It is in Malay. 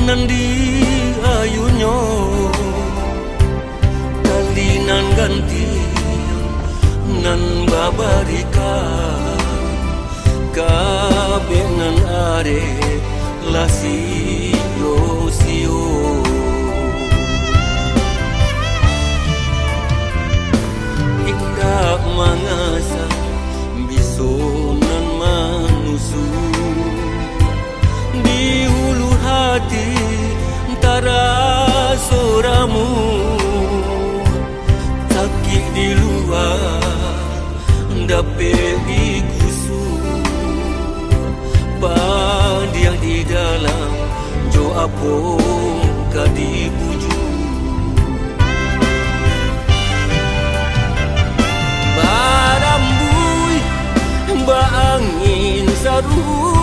Nandi ayunyo kalinan ganti nan babarika kabenan are lasio sio indah mangasa bisonan manusu di hulu hati antara soramu sakit di luar dapat digusu padiah di dalam jo apong kadipuju barambui ba angin saru